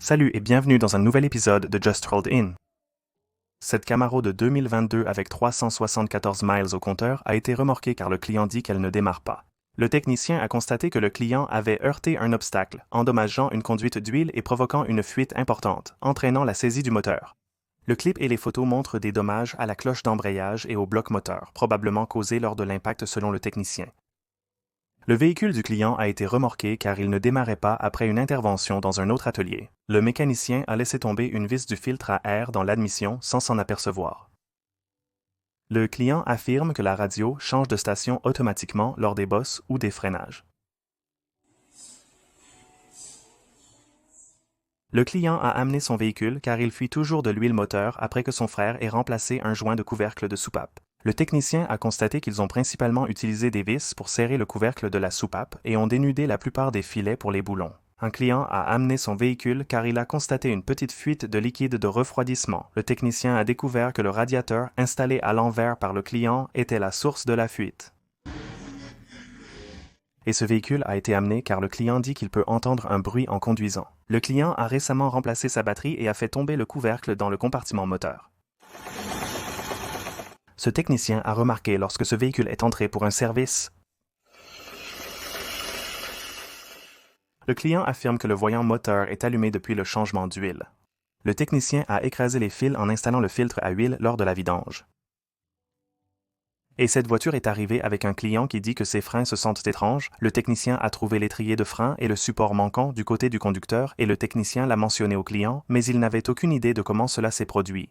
Salut et bienvenue dans un nouvel épisode de Just Rolled In. Cette Camaro de 2022 avec 374 miles au compteur a été remorquée car le client dit qu'elle ne démarre pas. Le technicien a constaté que le client avait heurté un obstacle, endommageant une conduite d'huile et provoquant une fuite importante, entraînant la saisie du moteur. Le clip et les photos montrent des dommages à la cloche d'embrayage et au bloc moteur, probablement causés lors de l'impact selon le technicien. Le véhicule du client a été remorqué car il ne démarrait pas après une intervention dans un autre atelier. Le mécanicien a laissé tomber une vis du filtre à air dans l'admission sans s'en apercevoir. Le client affirme que la radio change de station automatiquement lors des bosses ou des freinages. Le client a amené son véhicule car il fuit toujours de l'huile moteur après que son frère ait remplacé un joint de couvercle de soupape. Le technicien a constaté qu'ils ont principalement utilisé des vis pour serrer le couvercle de la soupape et ont dénudé la plupart des filets pour les boulons. Un client a amené son véhicule car il a constaté une petite fuite de liquide de refroidissement. Le technicien a découvert que le radiateur installé à l'envers par le client était la source de la fuite. Et ce véhicule a été amené car le client dit qu'il peut entendre un bruit en conduisant. Le client a récemment remplacé sa batterie et a fait tomber le couvercle dans le compartiment moteur. Ce technicien a remarqué lorsque ce véhicule est entré pour un service. Le client affirme que le voyant moteur est allumé depuis le changement d'huile. Le technicien a écrasé les fils en installant le filtre à huile lors de la vidange. Et cette voiture est arrivée avec un client qui dit que ses freins se sentent étranges. Le technicien a trouvé l'étrier de frein et le support manquant du côté du conducteur et le technicien l'a mentionné au client, mais il n'avait aucune idée de comment cela s'est produit.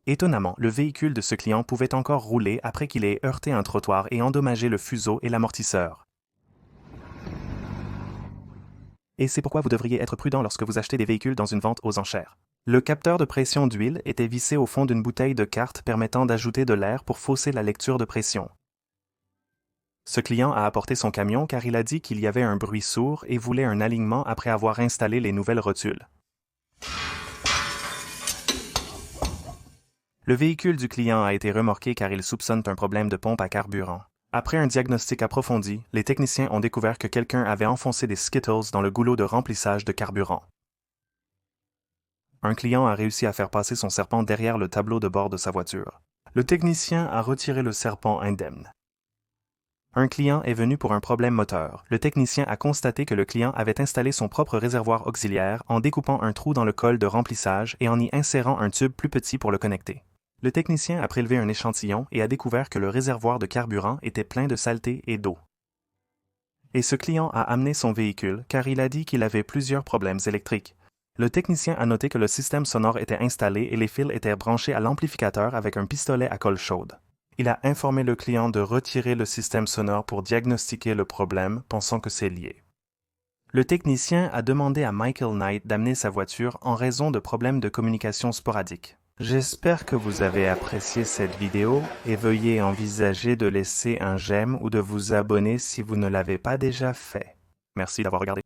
Étonnamment, le véhicule de ce client pouvait encore rouler après qu'il ait heurté un trottoir et endommagé le fuseau et l'amortisseur. Et c'est pourquoi vous devriez être prudent lorsque vous achetez des véhicules dans une vente aux enchères. Le capteur de pression d'huile était vissé au fond d'une bouteille de carte permettant d'ajouter de l'air pour fausser la lecture de pression. Ce client a apporté son camion car il a dit qu'il y avait un bruit sourd et voulait un alignement après avoir installé les nouvelles rotules. Le véhicule du client a été remorqué car il soupçonne un problème de pompe à carburant. Après un diagnostic approfondi, les techniciens ont découvert que quelqu'un avait enfoncé des Skittles dans le goulot de remplissage de carburant. Un client a réussi à faire passer son serpent derrière le tableau de bord de sa voiture. Le technicien a retiré le serpent indemne. Un client est venu pour un problème moteur. Le technicien a constaté que le client avait installé son propre réservoir auxiliaire en découpant un trou dans le col de remplissage et en y insérant un tube plus petit pour le connecter. Le technicien a prélevé un échantillon et a découvert que le réservoir de carburant était plein de saleté et d'eau. Et ce client a amené son véhicule car il a dit qu'il avait plusieurs problèmes électriques. Le technicien a noté que le système sonore était installé et les fils étaient branchés à l'amplificateur avec un pistolet à colle chaude. Il a informé le client de retirer le système sonore pour diagnostiquer le problème, pensant que c'est lié. Le technicien a demandé à Michael Knight d'amener sa voiture en raison de problèmes de communication sporadiques. J'espère que vous avez apprécié cette vidéo et veuillez envisager de laisser un j'aime ou de vous abonner si vous ne l'avez pas déjà fait. Merci d'avoir regardé.